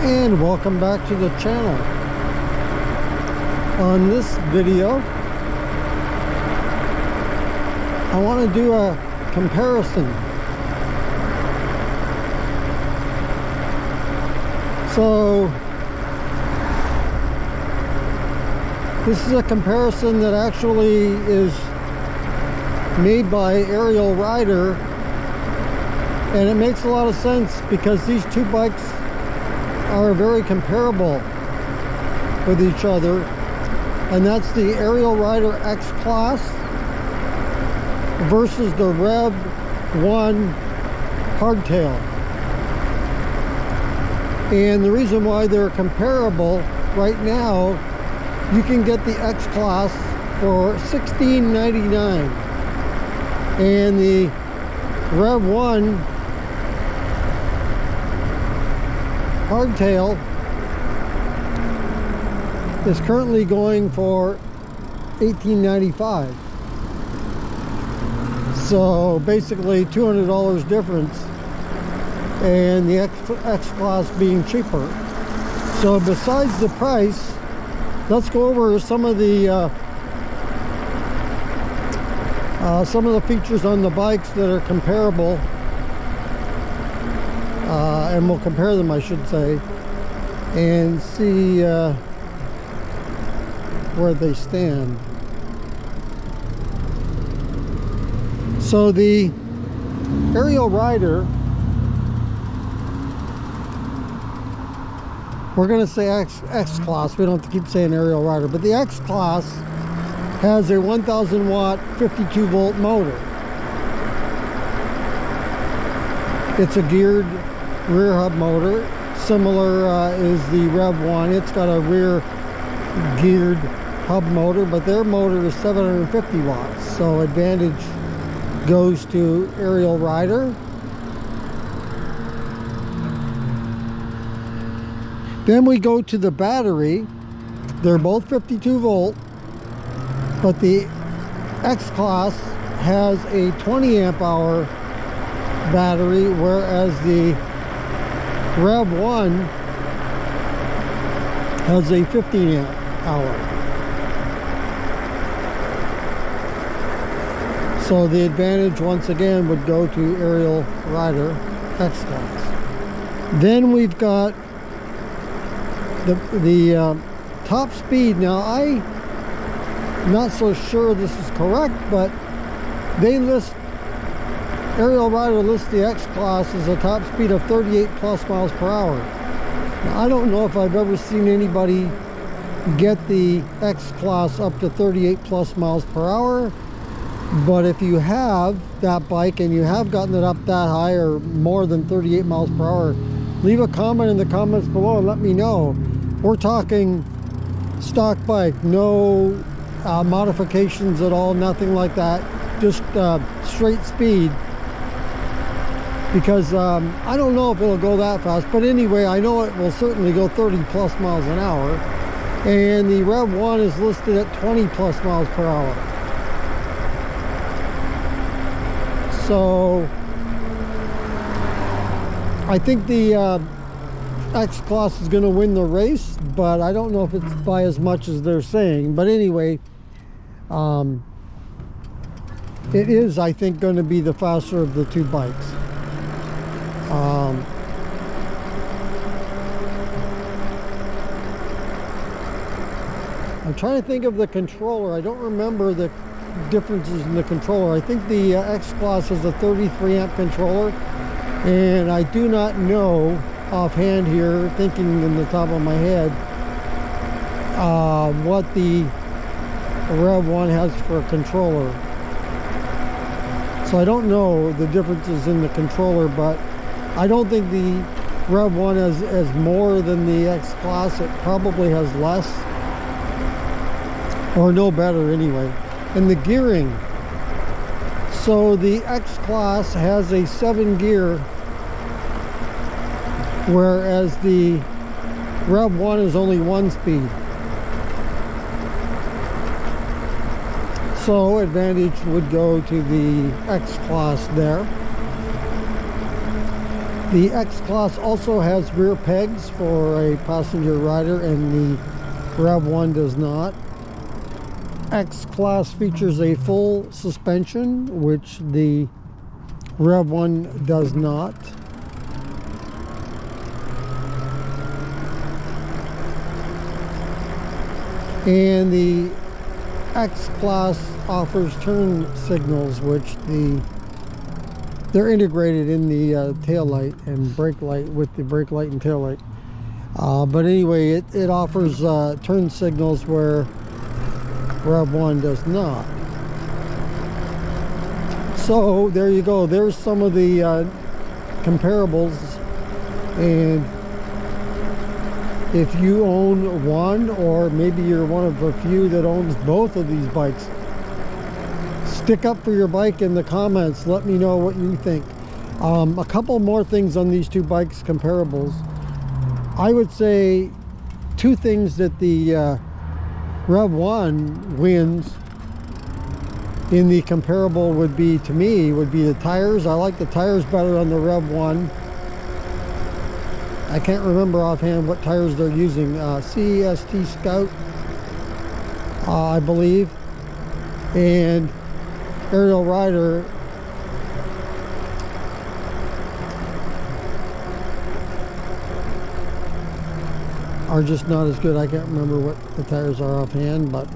And welcome back to the channel. On this video, I want to do a comparison. So this is a comparison that actually is made by Ariel Rider, and it makes a lot of sense because these two bikes are very comparable with each other, and that's the Ariel Rider X Class versus the Revv1 hardtail. And the reason why they're comparable, right now you can get the X Class for $16.99, and the Revv1 hardtail is currently going for $18.95. So basically $200 difference, and the X Class being cheaper. So besides the price, let's go over some of the features on the bikes that are comparable. And we'll compare them, I should say, and see where they stand. So the Ariel Rider, we're going to say X Class, we don't have to keep saying Ariel Rider, but the X Class has a 1000 watt 52 volt motor. It's a geared rear hub motor. Similar is the Revv1. It's got a rear geared hub motor, but their motor is 750 watts. So advantage goes to Ariel Rider. Then we go to the battery. They're both 52 volt, but the X Class has a 20 amp hour battery, whereas the Revv1 has a 15 amp hour. So the advantage once again would go to Ariel Rider X Class. Then we've got the top speed. Now I'm not so sure this is correct, but they list, Ariel Rider lists the X Class as a top speed of 38 plus miles per hour. Now, I don't know if I've ever seen anybody get the X Class up to 38 plus miles per hour, but if you have that bike and you have gotten it up that high or more than 38 miles per hour, leave a comment in the comments below and let me know. We're talking stock bike, no modifications at all, nothing like that, just straight speed. Because I don't know if it'll go that fast, but anyway, I know it will certainly go 30 plus miles an hour, and the Revv1 is listed at 20 plus miles per hour. So I think the X Class is going to win the race, but I don't know if it's by as much as they're saying. But anyway, it is, I think, going to be the faster of the two bikes. I'm trying to think of the controller. I don't remember the differences in the controller. I think the X Class has a 33 amp controller, and I do not know offhand here, thinking in the top of my head, what the Revv1 has for a controller. So I don't know the differences in the controller, but I don't think the Revv1 has more than the X Class. It probably has less, or no better anyway. And the gearing, so the X Class has a 7 gear, whereas the Revv1 is only 1 speed. So advantage would go to the X Class there. The X-Class also has rear pegs for a passenger rider, and the Revv1 does not. X-Class features a full suspension, which the Revv1 does not. And the X-Class offers turn signals, which they're integrated in the tail light and brake light, with the brake light and tail light. But anyway, it offers turn signals where Revv1 does not. So there you go. There's some of the comparables, and if you own one, or maybe you're one of a few that owns both of these bikes, stick up for your bike in the comments. Let me know what you think. A couple more things on these two bikes comparables. I would say two things that the Revv1 wins in the comparable would be, to me, would be the tires. I like the tires better on the Revv1. I can't remember offhand what tires they're using. CEST Scout, I believe. And Ariel Rider are just not as good. I can't remember what the tires are offhand, but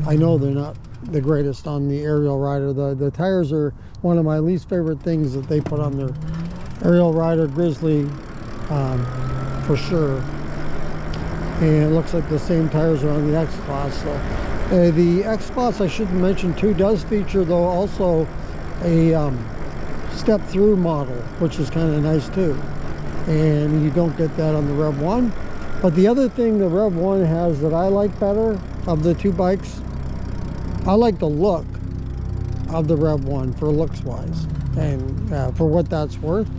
I know they're not the greatest on the Ariel Rider. The tires are one of my least favorite things that they put on their Ariel Rider Grizzly, for sure. And it looks like the same tires are on the X-Class. So the X-Class, I should mention too, does feature though also a step-through model, which is kind of nice too, and you don't get that on the Revv1. But the other thing the Revv1 has that I like better of the two bikes, I like the look of the Revv1 for looks wise, and for what that's worth.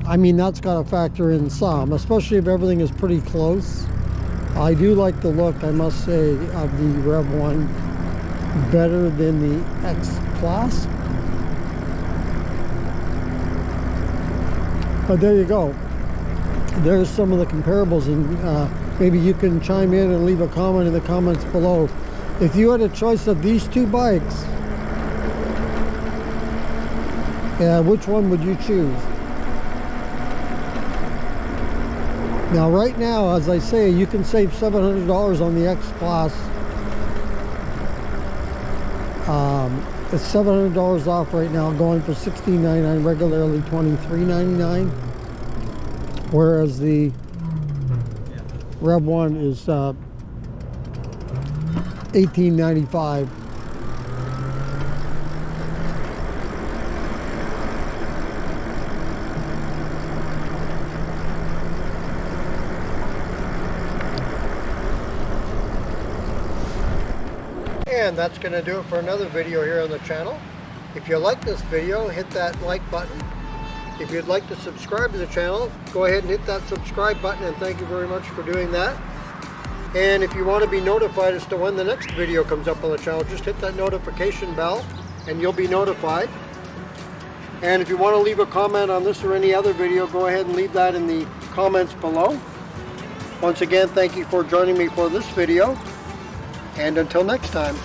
I mean, that's got to factor in some, especially if everything is pretty close. I do like the look, I must say, of the Revv1 better than the X-Class. But there you go. There's some of the comparables, and maybe you can chime in and leave a comment in the comments below. If you had a choice of these two bikes, which one would you choose? Now right now, as I say, you can save $700 on the X-Class. It's $700 off right now, going for $16.99, regularly $23.99. Whereas the Revv1 is $18.95. And that's going to do it for another video here on the channel. If you like this video, hit that like button. If you'd like to subscribe to the channel, go ahead and hit that subscribe button, and thank you very much for doing that. And if you want to be notified as to when the next video comes up on the channel, just hit that notification bell and you'll be notified. And if you want to leave a comment on this or any other video, go ahead and leave that in the comments below. Once again, thank you for joining me for this video, and until next time.